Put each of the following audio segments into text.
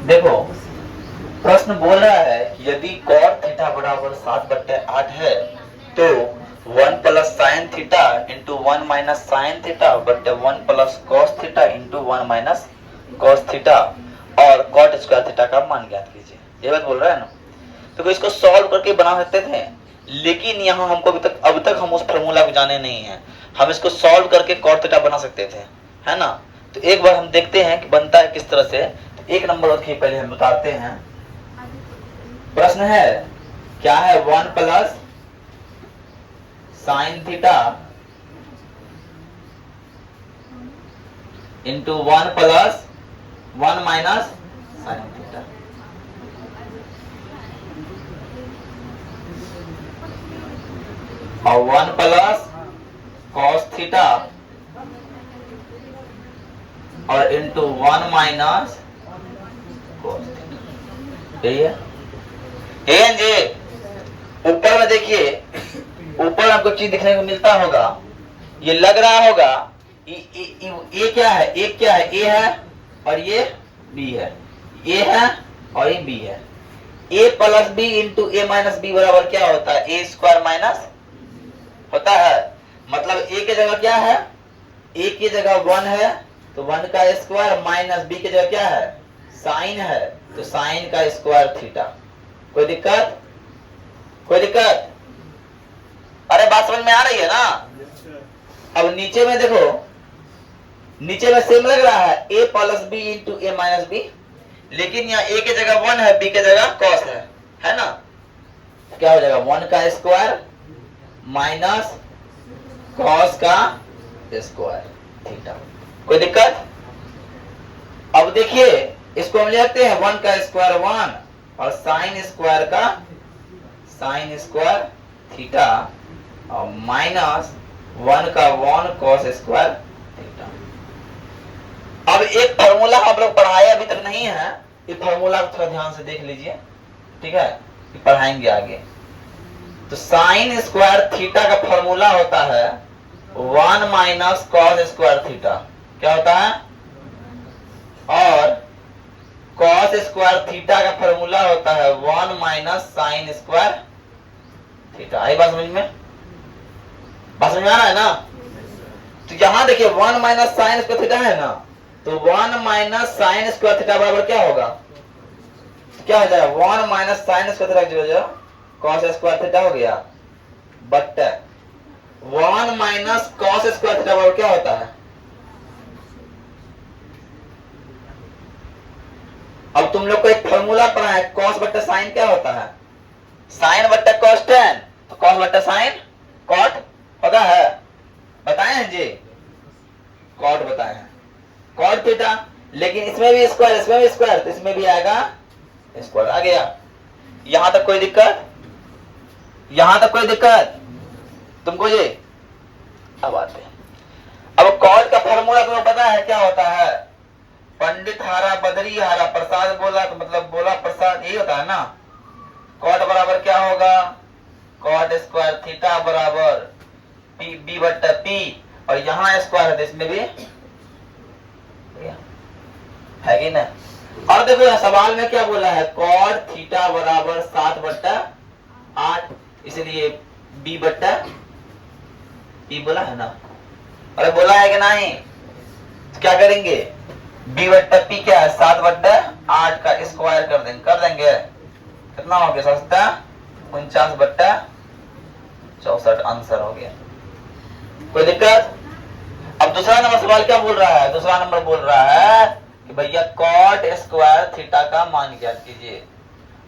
देखो प्रश्न बोल रहा है कि यदि cot थीटा बराबर 7/8 है तो 1 plus sine theta into 1 minus sine theta बट्टे 1 plus cos theta into 1 minus cos theta और कॉट स्क्वायर थीटा का मान ज्ञात कीजिए। ये बात बोल रहा है ना। तो इसको सॉल्व करके बना सकते थे, लेकिन यहाँ हमको अब तक हम उस फॉर्मूला को जाने नहीं है। हम इसको सॉल्व करके कॉट थीटा बना सकते थे, है ना। तो एक बार हम देखते हैं कि बनता है किस तरह से। तो एक नंबर पहले हम उतारते हैं। प्रश्न है क्या है, 1 plus sine theta into 1 plus 1 minus sine theta. और 1 प्लस कॉस थीटा और इंटू 1 माइनस कॉस थीटा। यही है जी। ऊपर में देखिए, ऊपर आपको चीज दिखने को मिलता होगा, ये लग रहा होगा ये क्या है, एक क्या है, ए है और ये बी है, ए है और ये बी है। ए plus B into A minus B बराबर क्या होता है, ए स्क्वायर माइनस होता है। मतलब ए की जगह क्या है, ए की जगह 1 है तो 1 का स्क्वायर माइनस बी की जगह क्या है, साइन है तो साइन का स्क्वायर थीटा। कोई दिक्कत, कोई दिक्कत? अरे बात समझ में आ रही है ना। अब नीचे में देखो, नीचे में सेम लग रहा है, a plus B into A minus B, लेकिन यहाँ a की जगह 1 है, b की जगह cos है ना। क्या हो जाएगा, 1 का स्क्वायर माइनस cos का स्क्वायर थीटा। कोई दिक्कत? अब देखिए इसको हम लिखते हैं 1 का स्क्वायर 1 और साइन स्क्वायर का साइन स्क्वायर थीटा और माइनस 1 का 1 कॉस स्क्वायर थीटा। अब एक फॉर्मूला हम लोग पढ़ाए अभी तक नहीं है, ये फॉर्मूला को थोड़ा ध्यान से देख लीजिए, ठीक है, ये पढ़ाएंगे आगे। तो साइन स्क्वायर थीटा का फॉर्मूला होता है 1 माइनस कॉस स्क्वायर थीटा, क्या होता है, और कॉस स्क्वायर थीटा का फॉर्मूला होता है 1 माइनस साइन स्क्वायर थीटा। आई बात समझ में, बात समझ में आ रहा है ना। तो यहां देखिए 1 माइनस साइन स्क्वायर थीटा है ना, तो 1 माइनस साइन स्क्वायर थीटा बराबर क्या होगा, तो क्या हो जाएगा, 1 माइनस साइन स्क्वायर थीटा जो कॉस स्क्वायर थीटा हो गया, but 1 minus cos square theta बराबर क्या होता है। अब तुम लोग को एक फॉर्मूला पढ़ा है, कॉस बट्टा साइन क्या होता है, साइन बट्टा कॉस टेन, तो कॉस बट्टा साइन कॉट होता है, बताए हैं जी, कॉट बताए हैं, कॉट थीटा। लेकिन इसमें भी स्क्वायर, इसमें भी स्क्वायर, तो इसमें भी आएगा स्क्वायर। आ गया, यहां तक कोई दिक्कत, यहां तक कोई दिक्कत तुमको जी। अब आते हैं, अब कॉट का फॉर्मूला तुम्हें पता है क्या होता है, पंडित हारा बदरी हारा प्रसाद बोला तो मतलब बोला प्रसाद, यही होता है ना। कॉट बराबर क्या होगा, कॉट स्क्वायर थीटा बराबर पी बी बट्टा पी, और यहाँ स्क्वायर है तो इसमें भी है कि ना। और देखो यहाँ सवाल में क्या बोला है, कॉट थीटा बराबर 7/8, इसलिए बी बट्टा पी बोला है ना। अरे बोला है कि नहीं, तो क्या करेंगे, बी बट्टा पी क्या है, 7/8 का स्क्वायर कर देंगे, कितना हो गया, 49/64 आंसर हो गया। कोई दिक्कत? अब दूसरा नंबर सवाल क्या बोल रहा है, दूसरा नंबर बोल रहा है कि भैया कॉट स्क्वायर थीटा का मान ज्ञात कीजिए।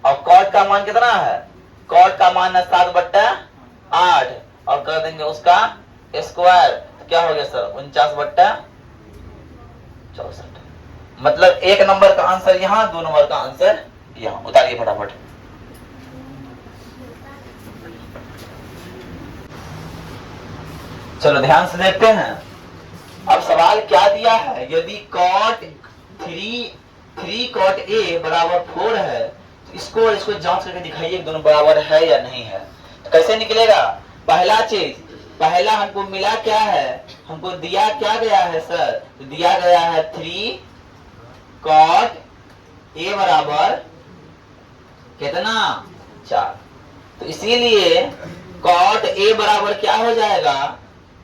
और कॉट का मान कितना है, कॉट का मान है 7/8 और कर देंगे उसका स्क्वायर, तो क्या हो गया सर, 49/64। मतलब एक नंबर का आंसर यहाँ, 2 नंबर का आंसर यहाँ। उतारिए फटाफट। चलो ध्यान से देखते हैं। अब सवाल क्या दिया है, यदि cot 3 cot a बराबर 4 है तो इसको जांच करके दिखाइए दोनों बराबर है या नहीं है। तो कैसे निकलेगा, पहला चीज, पहला हमको मिला क्या है, हमको दिया क्या गया है सर, तो दिया गया है 3 cot ए बराबर कितना 4। तो इसीलिए कॉट ए बराबर क्या हो जाएगा,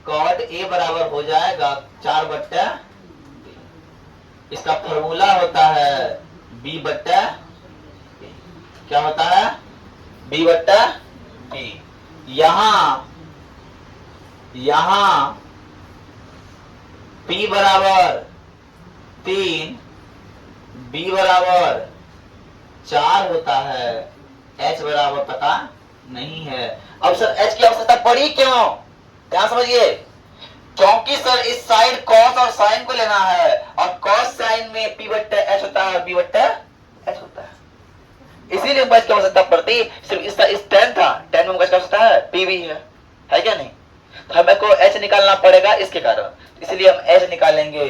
कॉट ए बराबर हो जाएगा 4/3। इसका फॉर्मूला होता है b/a। क्या होता है b/b। यहां p बराबर 3, b बराबर 4 होता है, h बराबर पता नहीं है। अब सर h की आवश्यकता पड़ी क्यों, ध्यान समझिए। क्योंकि सर इस साइड कॉस और साइन को लेना है, और कॉस साइन में p/h होता है और b/h होता है, इसीलिए हमको h की आवश्यकता पड़ती। सिर्फ इस tan था, tan में हमको h की आवश्यकता है, p भी है क्या नहीं। तो हमको h निकालना पड़ेगा इसके कारण, इसलिए हम h निकालेंगे।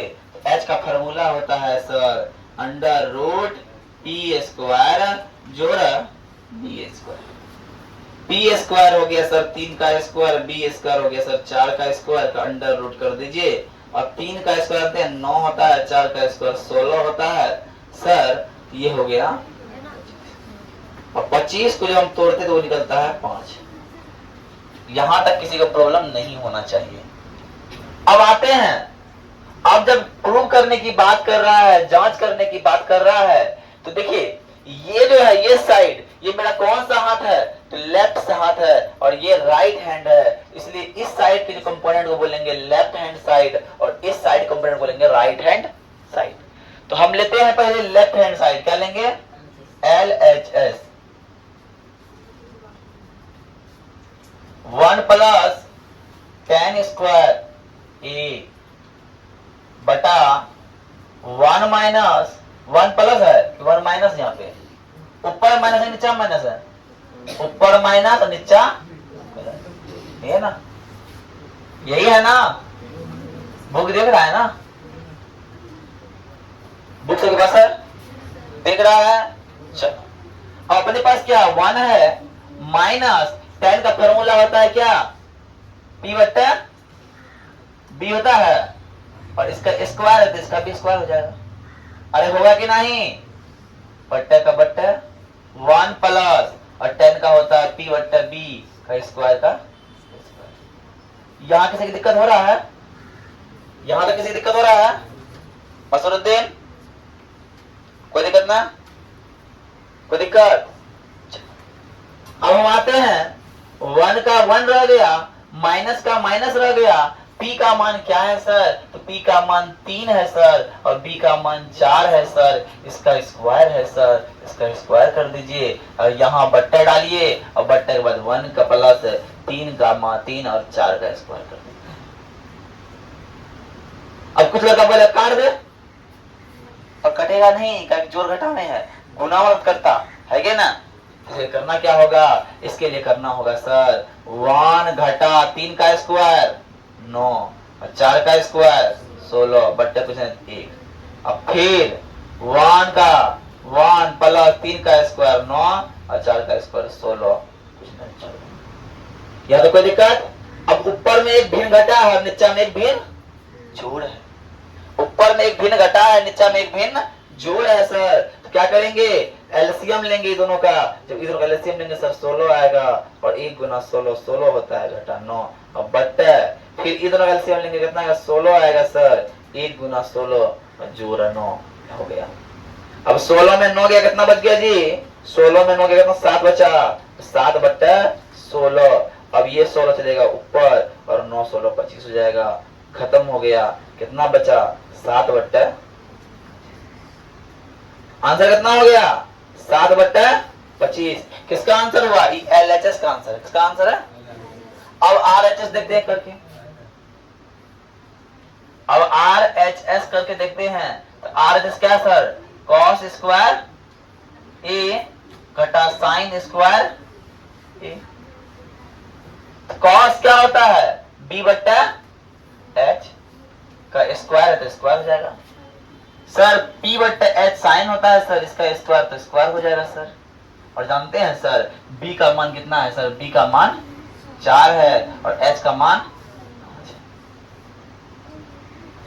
h का फॉर्मूला होता है सर √p² जोड़ b²। p² हो गया सर 3 का स्क्वायर, b² हो गया सर 4 का स्क्वायर का अंडर रूट कर दीजिए, और 3 का स्क्वायर 9 होता है, 4 का स्क्वायर 16 होता है सर। ये हो गया, और 25 को जब हम तोड़ते तो वो निकलता है 5। यहां तक किसी को प्रॉब्लम नहीं होना चाहिए। अब आते हैं, अब जब प्रूव करने की बात कर रहा है, जांच करने की बात कर रहा है, तो देखिए ये जो है ये साइड, ये मेरा कौन सा हाथ है, तो लेफ्ट से हाथ है, और ये राइट हैंड है, इसलिए इस साइड के जो कंपोनेंट को बोलेंगे लेफ्ट हैंड साइड, और इस साइड कंपोनेंट को बोलेंगे राइट हैंड साइड। तो हम लेते हैं पहले लेफ्ट हैंड साइड, क्या लेंगे LHS 1 + tan² A बटा 1 - 1 प्लस है 1 माइनस, यहाँ पे ऊपर माइनस है नीचा माइनस है, ऊपर माइनस और नीचा है ना, यही है ना। बुक देख रहा है ना, बुक के पास है, देख रहा है। चलो अपने पास क्या 1 है, माइनस tan का फॉर्मूला होता है क्या p/b होता है, और इसका स्क्वायर है तो इसका भी स्क्वायर हो जाएगा। अरे होगा कि नहीं, बट्टे का बट्टे 1 प्लस, और tan का होता है p/b का स्क्वायर का स्क्वायर। यहां किसी की दिक्कत हो रहा है, यहां तक किसी की दिक्कत हो रहा है मसरुद्दीन, कोई दिक्कत ना, कोई दिक्कत। अब हम आते हैं, 1 का 1 रह गया, माइनस का माइनस रह गया, p का मान क्या है सर, तो p का मान 3 है सर, और b का मान 4 है सर, इसका स्क्वायर है सर, इसका स्क्वायर कर दीजिए, और यहाँ बट्टा डालिए, और बट्टे के बाद 1 का प्लस 3 का मान 3 और 4 का स्क्वायर कर दीजिए। अब कुछ लड़का बोले काट दे, और कटेगा नहीं, क्या जोर घटा में है, गुना मत करता है क्या ना। इसे करना क्या होगा, इसके लिए करना होगा सर 1 घटा 3 का स्क्वायर 9, और 4 का स्क्वायर 16 बट्टे कुछ 1, अब फिर 1 का 1 प्लस 3 का स्क्वायर 9, और 4 का स्क्वायर 16 कुछ नहीं। या तो कोई दिक्कत। अब ऊपर में एक भिन्न घटा है, नीचा में एक भिन्न जोड़ है, ऊपर में एक भिन्न घटा है, नीचा में एक भिन्न जोड़ है सर। तो क्या करेंगे, एलसीएम लेंगे दोनों का, जब इधर का एलसीएम लेंगे सर 16 आएगा, और 1 गुना 16 16 होता है घटा 9, अब बट्टे फिर इधर का एलसीएम लेंगे कितना आएगा 16 आएगा सर, 1 गुना 16 और जोड़ 9 हो गया। अब 16 में 9 गया, कितना बच गया जी, 16 में 9 गया कितना 7 बचा, 7 बट्टे 16। अब ये 16 चलेगा ऊपर, और 9 16 25 हो जाएगा, खत्म हो गया। कितना बचा 7 बट्टे, आंसर कितना हो गया 7 बट्टे 25। किसका आंसर हुआ, LHS का आंसर है, किसका आंसर है। अब RHS देखते हैं करके, अब RHS करके देखते हैं। तो RHS क्या सर, कॉस स्क्वायर A घटा साइन स्क्वायर A। कॉस क्या होता है b/h का स्क्वायर है, तो स्क्वायर हो जाएगा सर। p/h साइन होता है सर, इसका स्क्वायर तो स्क्वायर हो जाएगा सर। और जानते हैं सर b का मान कितना है सर, b का मान 4 है, और h का मान 5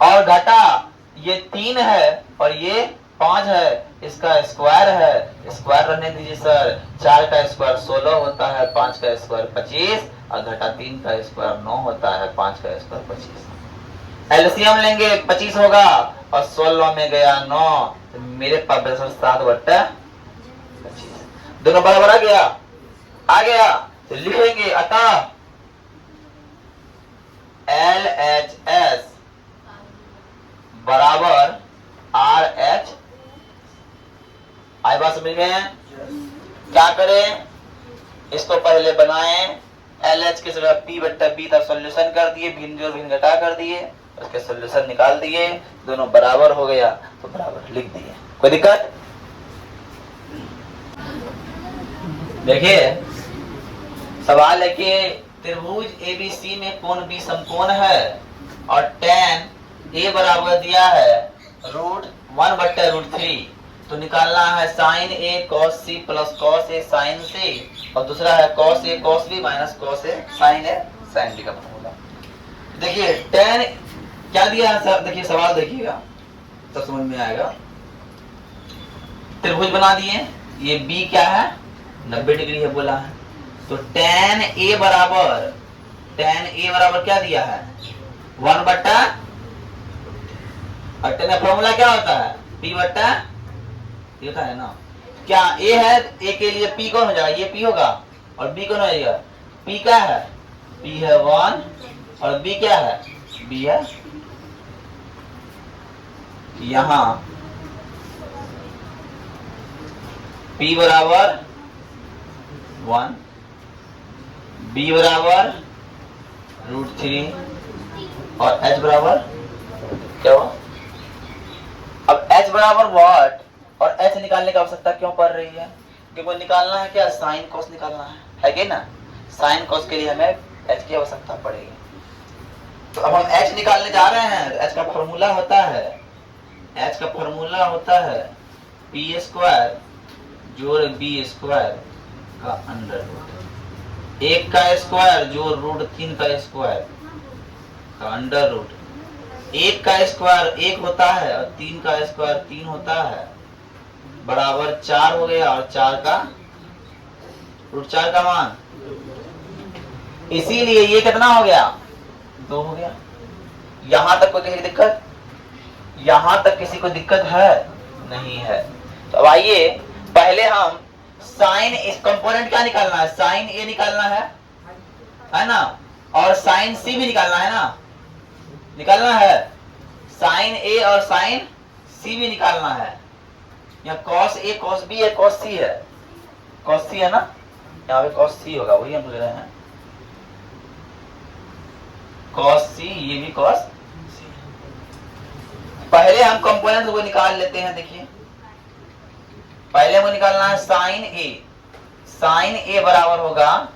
है। और घटा ये 3 है, और ये 5 है, इसका स्क्वायर है, स्क्वायर रहने दीजिए सर। 4 का स्क्वायर 16 होता है, 5 का स्क्वायर 25 और घटा 3 का स्क्वायर 9 होता है, 5 का स्क्वायर 25। एलसीएम लेंगे 25 होगा और 16 में गया 9, तो मेरे पास 7/25 दोनों बराबर आ गया। तो लिखेंगे अतः LHS बराबर RH। आई बात समझ गए हैं? क्या करें, इसको पहले बनाएं, LH की जगह P/B तक सॉल्यूशन कर दिए, भिन्न जोड़ भिन्न घटा कर दिए, उसके सॉल्यूशन निकाल दिए, दोनों बराबर हो गया तो बराबर लिख दिए। कोई दिक्कत? देखिए सवाल है कि त्रिभुज ABC में कोण B समकोण है और tan A बराबर दिया है √1/√3, तो निकालना है sin A cos C plus cos A sin C और दूसरा है cos A cos B minus cos A sin D का फॉर्मूला। देखिए tan क्या दिया है सर, देखिए सवाल देखिएगा तो समझ में आएगा। त्रिभुज बना दिए, ये B क्या है 90 डिग्री है बोला है, तो tan A बराबर क्या दिया है 1/, और tan का फॉर्मूला क्या होता है P/, होता है ना। क्या A है, A के लिए P कौन हो जाएगा, ये P होगा और B कौन हो जाएगा, P क्या है, P है 1 और B क्या है, B है। यहां P बराबर 1, B बराबर √3 और H बराबर क्या हुआ। अब H बराबर व्हाट और H निकालने की आवश्यकता क्यों पड़ रही है, क्योंकि निकालना है क्या, साइन कॉस निकालना है कि ना। साइन कॉस के लिए हमें H की आवश्यकता पड़ेगी, तो अब हम H निकालने जा रहे हैं। H का फॉर्मूला होता है P² जोड़ B² का अंडर रूट, 1 का स्क्वायर जोड़ √3 का स्क्वायर का अंडर रूट। 1 का स्क्वायर 1 होता है और 3 का स्क्वायर 3 होता है, बराबर 4 हो गया और 4 का √4 का मान, इसीलिए ये कितना हो गया 2 हो गया। यहां तक कोई किसी दिक्कत, यहां तक किसी को दिक्कत है नहीं है। तो अब आइए पहले हम साइन, इस कंपोनेंट क्या निकालना है, साइन A निकालना है ना, और साइन C भी निकालना है ना, निकालना है साइन A और साइन C भी निकालना है। यहाँ cos A cos B है, cos C है, cos C है ना, यहाँ पे cos C होगा, वही हम ले रहे हैं cos C, ये भी cos C। पहले हम कंपोनेंट को निकाल लेते हैं। देखिए पहले हमको निकालना है साइन A, साइन A बराबर होगा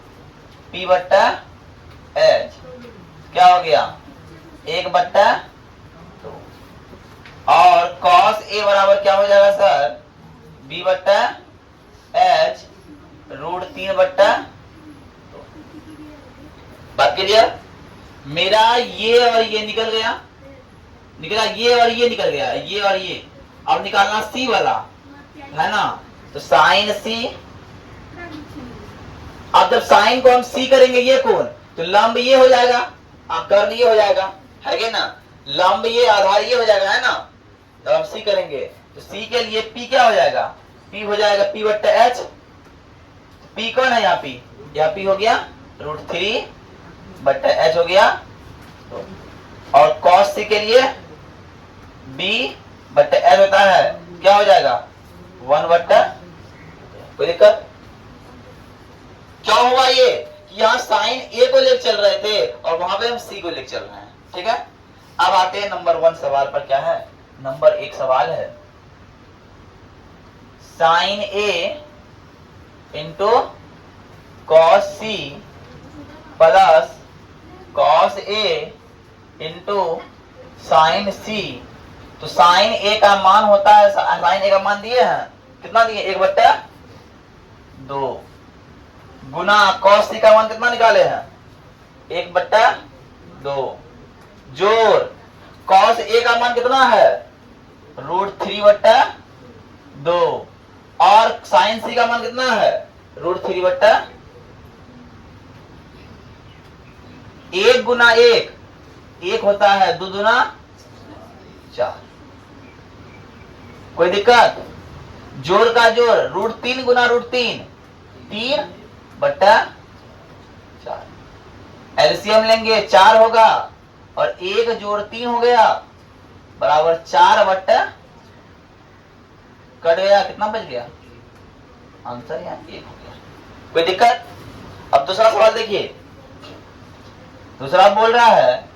P/H, क्या हो गया 1/2, और cos A बराबर क्या हो जाएगा सर B/H √3/2। बात क्लियर, मेरा ये और ये निकला, ये और ये निकल गया, ये और ये। अब निकालना C वाला है ना, तो साइन C। अब जब साइन को हम C करेंगे ये कोण, तो लंब ये हो जाएगा, कर्ण ये हो जाएगा, है कि ना, लंब ये आधार ये हो जाएगा, है ना। तो हम C करेंगे तो C के लिए P क्या हो जाएगा, P हो जाएगा P/H। P कौन है यहाँ P, यहाँ P हो गया √3/H हो गया, और cos C के लिए B/L होता है, क्या हो जाएगा 1/, कोई दिक्कत। क्या हुआ ये, यहाँ साइन A को लेकर चल रहे थे और वहां पे हम C को लेकर चल रहे हैं, ठीक है। अब आते हैं नंबर 1 सवाल पर। क्या है नंबर 1 सवाल है, sine A into cos C plus cos A into sine C। तो साइन A का मान होता है, साइन A का मान दिए हैं, कितना दिए 1/2, गुना cos C का मान कितना निकाले हैं 1/2, जोड़ cos A का मान कितना है √3/2, 2 और साइन सी का मान कितना है √3 बट्टा 1 गुना 1 होता है 2 गुना 4। कोई दिक्कत? जोड़ का जोड़ √3 गुना √3 3 बट्टा 4। एलसीएम लेंगे 4 होगा और 1 जोड़ 3 हो गया बराबर 4 बट्टा कट गया, कितना बच गया आंसर यहाँ 1 हो गया। कोई दिक्कत? अब दूसरा सवाल देखिए, दूसरा बोल रहा है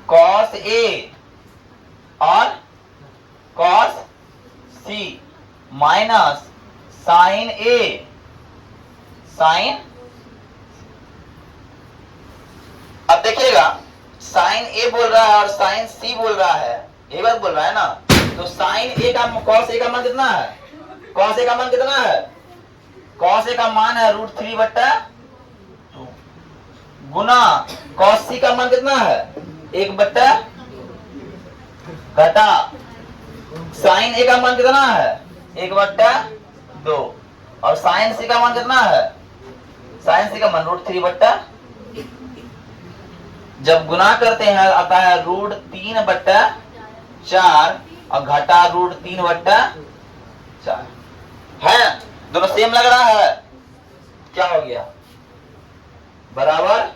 cos A और cos C minus sine A sine. अब देखिएगा साइन A बोल रहा है और साइन C बोल रहा है, ये बात बोल रहा है ना। तो साइन A का cos A का मान कितना है? cos A का मान कितना है? cos A का मान है √3 बट्टा 2 गुना cos C का मान कितना है 1 बट्टा घटा साइन A का मान कितना है 1 बट्टा 2 और साइन C का मान कितना है? साइन C का मान √3 बट्टा, जब गुना करते हैं आता है √3 बट्टा 4 और घटा √3 बट्टा 4 है। दोनों सेम लग रहा है, क्या हो गया बराबर,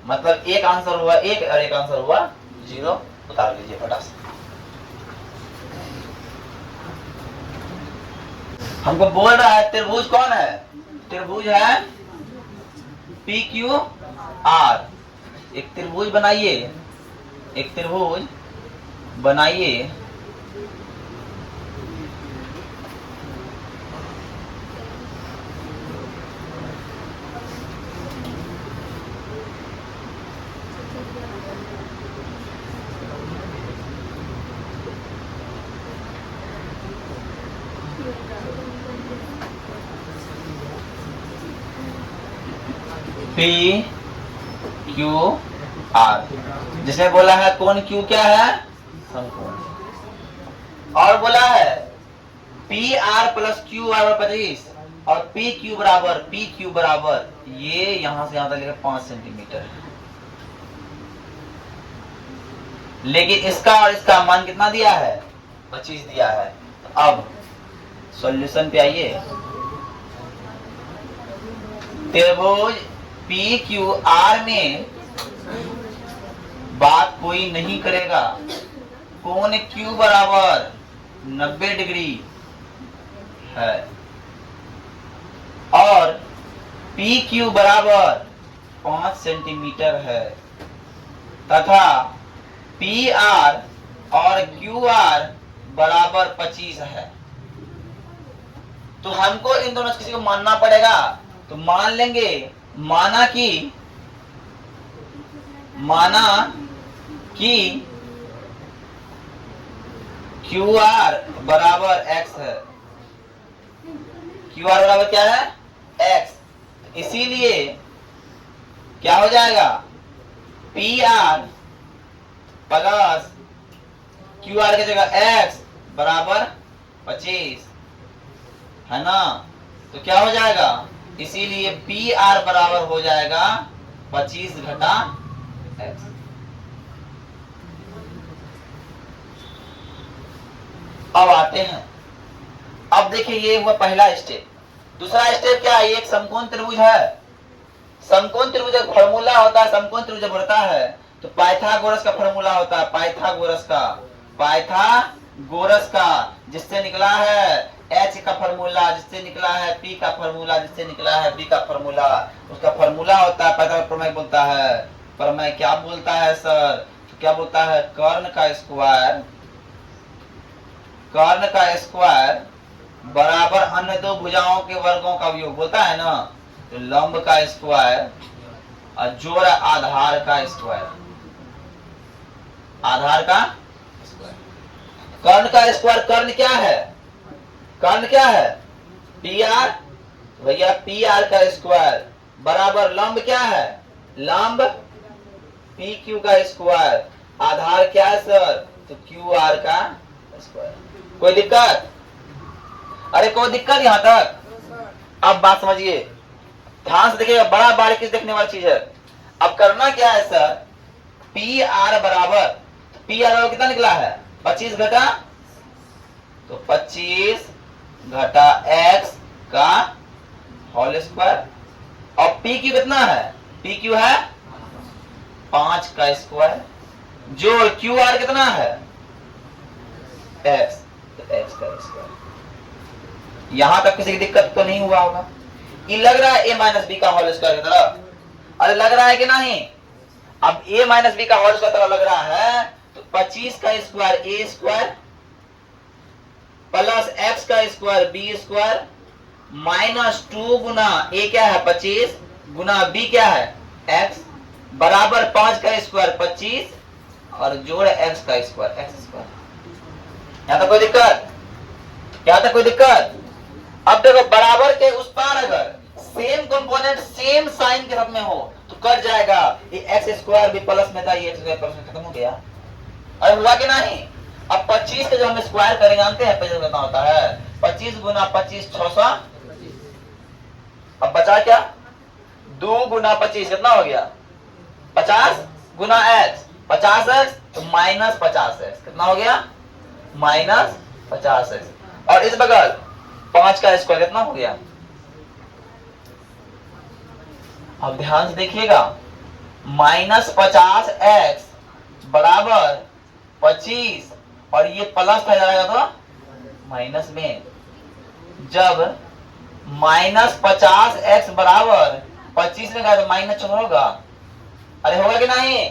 मतलब एक आंसर हुआ 1 और एक आंसर हुआ 0। उतार लीजिए फटाक से। हमको बोल रहा है त्रिभुज कौन है? त्रिभुज है PQR। एक त्रिभुज बनाइए, एक त्रिभुज बनाइए PQR, जिसमें बोला है कोण Q क्या है समकोण, और बोला है PR प्लस QR 25 और PQ बराबर ये यहां से यहां तक लेकर 5 सेंटीमीटर है। लेकिन इसका और इसका मान कितना दिया है 25 दिया है। अब सॉल्यूशन पे आइए, त्रिभुज PQR में बात कोई नहीं करेगा, कोण Q बराबर 90 डिग्री है और PQ बराबर 5 सेंटीमीटर है तथा PR और QR बराबर 25 है। तो हमको इन दोनों किसी को मानना पड़ेगा। तो मान लेंगे, माना कि QR बराबर x है। QR बराबर क्या है x, इसीलिए क्या हो जाएगा PR प्लस QR की जगह x बराबर 25 है ना। तो क्या हो जाएगा, इसीलिए PR बराबर हो जाएगा 25 घटा x। अब आते हैं, अब देखिए ये हुआ पहला स्टेप। दूसरा स्टेप क्या है, ये एक समकोण त्रिभुज है। समकोण त्रिभुज का फॉर्मूला होता है, समकोण त्रिभुज बनता है तो पाइथागोरस का फॉर्मूला होता है, पाइथागोरस का जिससे निकला है H का फॉर्मूला, जिससे निकला है P का फॉर्मूला, जिससे निकला है B का फॉर्मूला, उसका फॉर्मूला होता है पाइथागोरस प्रमेय बोलता है। प्रमेय क्या बोलता है सर, तो क्या बोलता है कर्ण का स्क्वायर बराबर अन्य दो भुजाओं के वर्गों का योग बोलता है ना। तो लंब का स्क्वायर और जोड़ आधार का स्क्वायर, आधार का स्क्वायर। कर्ण का स्क्वायर, कर्ण क्या है PR, भैया PR का स्क्वायर बराबर लंब क्या है, लंब PQ का स्क्वायर, आधार क्या है सर, तो QR का स्क्वायर। कोई दिक्कत? अरे कोई दिक्कत यहां तक? अब बात समझिए, ध्यान से देखिएगा, बड़ा बारीकी से देखने वाली चीज है। अब करना क्या है सर, पी आर बराबर, पी आर कितना निकला है 25 घटा, तो 25 घटा एक्स का होल स्क्वायर, और पी क्यू कितना है, पी क्यू है 5 का स्क्वायर, जो क्यू आर कितना है एक्स, तो एक्स का स्क्वायर। यहां तक किसी की दिक्कत तो नहीं हुआ होगा? ये लग रहा है a माइनस बी का होल स्क्वायर की तरह? अरे लग रहा है कि नहीं? अब a माइनस बी का होल स्क्वायर तरह लग रहा है, तो 25 का square a square plus x का square b square minus 2 Guna a क्या है 25 गुना b क्या है x बराबर 5 का स्क्वायर 25 और जोड़ x का स्क्वायर x स्क्वायर। यहां तक कोई दिक्कत? यहां तक कोई दिक्कत? अब देखो, बराबर के उस पार अगर सेम कंपोनेंट सेम साइन के साथ में हो तो कट जाएगा, ये एक्स स्क्वायर भी प्लस में था, ये एक्स स्क्वायर प्लस में खत्म हो गया। अरे हुआ कि नहीं? अब 25 के जो हम स्क्वायर करेंगे जानते हैं पहले कितना होता है, 25 गुना 25 600, अब बचा क्या 2 गुना 25 कितना हो गया 50 गुना एक्स 50 एक्स, तो माइनस 50 एक्स कितना हो गया माइनस 50 एक्स, और इस बगल 5 का स्क्वायर कितना हो गया। अब ध्यान से देखिएगा, माइनस 50 एक्स बराबर 25 और ये प्लस था जाएगा तो माइनस में, जब माइनस 50 एक्स बराबर 25 में गया तो माइनस 600 होगा। अरे होगा कि नहीं?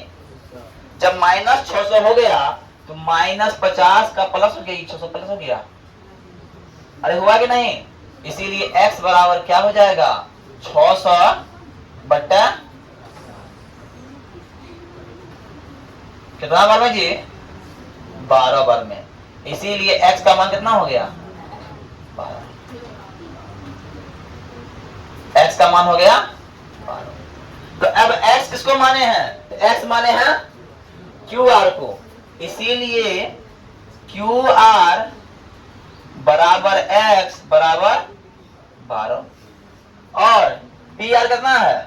जब माइनस 600 हो गया तो माइनस 50 का प्लस हो गया 600 प्लस हो गया। अरे हुआ कि नहीं? इसीलिए x बराबर क्या हो जाएगा 600 बट्टा कितना बार में जी 12 बार में, इसीलिए x का मान कितना हो गया 12, x का मान हो गया 12। तो अब x किसको माने हैं, x माने हैं QR को, इसीलिए QR बराबर x बराबर 12, और PR कितना है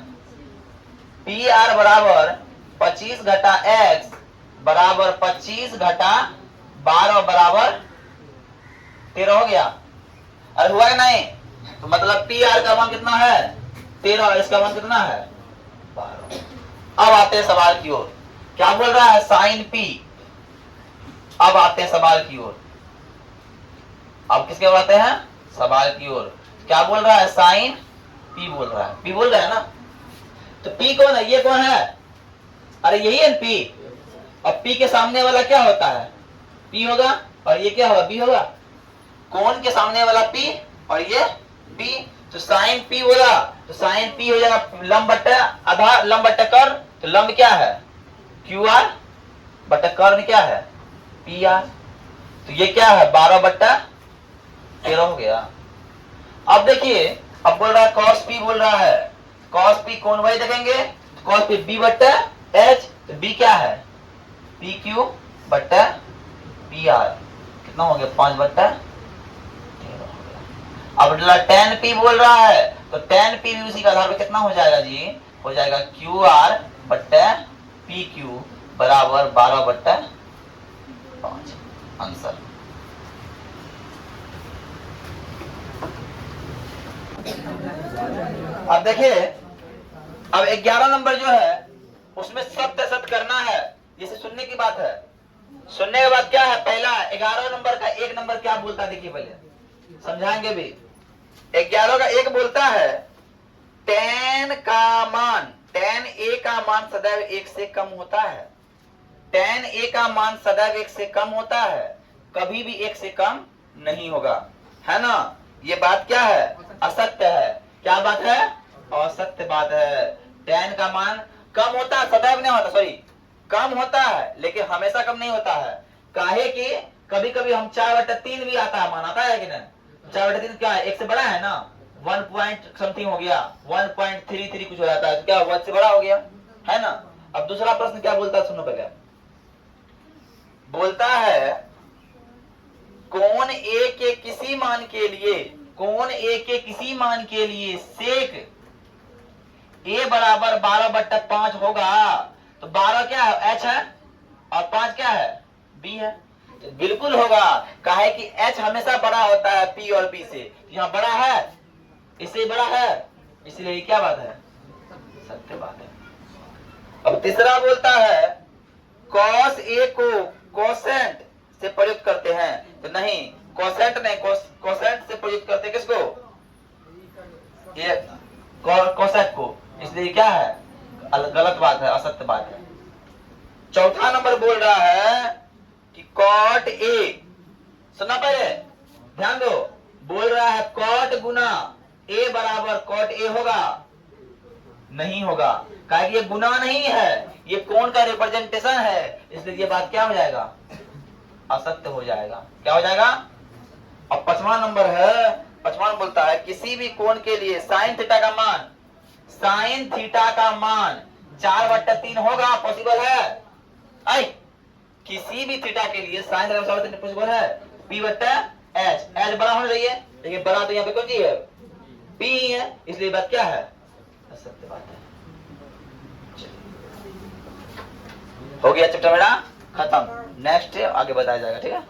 PR बराबर 25 घटा x बराबर 25 घटा 12 बराबर 13 हो गया। अरे हुआ कि नहीं? तो मतलब PR का मान कितना है 13 और इसका मान कितना है 12। अब आते हैं सवाल की ओर, क्या बोल रहा है साइन P। अब आते हैं सवाल की ओर, अब किसके ओर आते हैं सवाल की ओर, क्या बोल रहा है साइन P बोल रहा है, P बोल रहा है ना, तो P कौन है, ये कौन है, अरे यही है P, और P के सामने वाला क्या होता है P होगा, और ये क्या होगा B होगा, कौन के सामने वाला P और ये P, तो साइन P बोला तो साइन P हो जाएगा लंब बट्टा आधा लंब बट्टा कर, तो लंब क्या है QR बट्टा कर्ण क्या है PR, तो ये क्या है 12 बट्टा 13 हो गया। अब देखिए, अब बोल रहा है cos P बोल रहा है, cos P कौन वही देखेंगे, cos P B बट्टा H, तो B क्या है PQ बट्टा PR कितना हो गया 5 बट्टा 13 हो गया। अब tan P बोल रहा है, तो tan P भी उसी का आधार पे कितना हो जाएगा जी, हो जाएगा QR बट्टा PQ बराबर 12 बट्टा 5, आंसर। अब देखिए, अब 11 नंबर जो है उसमें सत्य सत्य करना है, जैसे सुनने की बात है, सुनने के बाद क्या है, पहला 11 नंबर का 1 नंबर क्या बोलता है देखिए, पहले समझाएंगे भी। 11 का 1 बोलता है tan का मान, tan A का मान सदैव 1 से कम होता है, tan A का मान सदैव 1 से कम होता है, कभी भी 1 से कम नहीं होगा, है ना। ये बात क्या है असत्य है, क्या बात है असत्य बात है। tan का मान कम होता है, सदैव नहीं होता, सॉरी कम होता है लेकिन हमेशा कम नहीं होता है, काहे कि कभी कभी हम 4/3 भी आता है, मान आता है कि नहीं, 4/3 क्या है 1 से बड़ा है ना, 1 पॉइंट समथिंग हो गया, 1.33 कुछ हो जाता है, तो क्या 1 से बड़ा हो गया, है ना। अब दूसरा प्रश्न क्या बोलता है सुनो पहले, बोलता है कोण ए के किसी मान के लिए, कोण ए के किसी मान के लिए सेक ए बराबर 12/5 होगा, तो 12 क्या है, h है, और 5 क्या है, b है। तो बिल्कुल होगा, काहे कि h हमेशा बड़ा होता है p और b से, यहाँ बड़ा है, इससे बड़ा है, इसलिए क्या बात है, सत्य बात है। अब तीसरा बोलता है cos a को कोसेंट से प्रयुक्त करते हैं, तो नहीं, कोसेंट नहीं, कोसेंट से प्रयुक्त करते हैं किसको, ये कोसेट को, इसलिए क्या है, गलत बात है, असत्य बात है। चौथा नंबर बोल रहा है कि कॉट ए, सुना पहले, ध्यान दो, बोल रहा है कॉट गुना ए बराबर कॉट ए होगा, नहीं होगा, काहे कि ये गुना नहीं है, ये कोण का रिप्रेजेंटेशन है, इसलिए ये बात क्या हो जाएगा, असत्य हो जाएगा। क्या हो जाएगा। अब 5वां नंबर है, 5वां बोलता है किसी भी कोण के लिए साइन थीटा का मान, साइन थीटा का मान 4/3 होगा, पॉसिबल है। आई किसी भी थीटा के लिए साइन थीटा का 4/3 पॉसिबल है, p/h, h बड़ा होना चाहिए, लेकिन बड़ा तो यहाँ पे कौन सी है, p ही है, इसलिए बात क्या है, सत्य बात है। हो गया चैप्टर मेरा खत्म, नेक्स्ट आगे बताया जाएगा, ठीक है।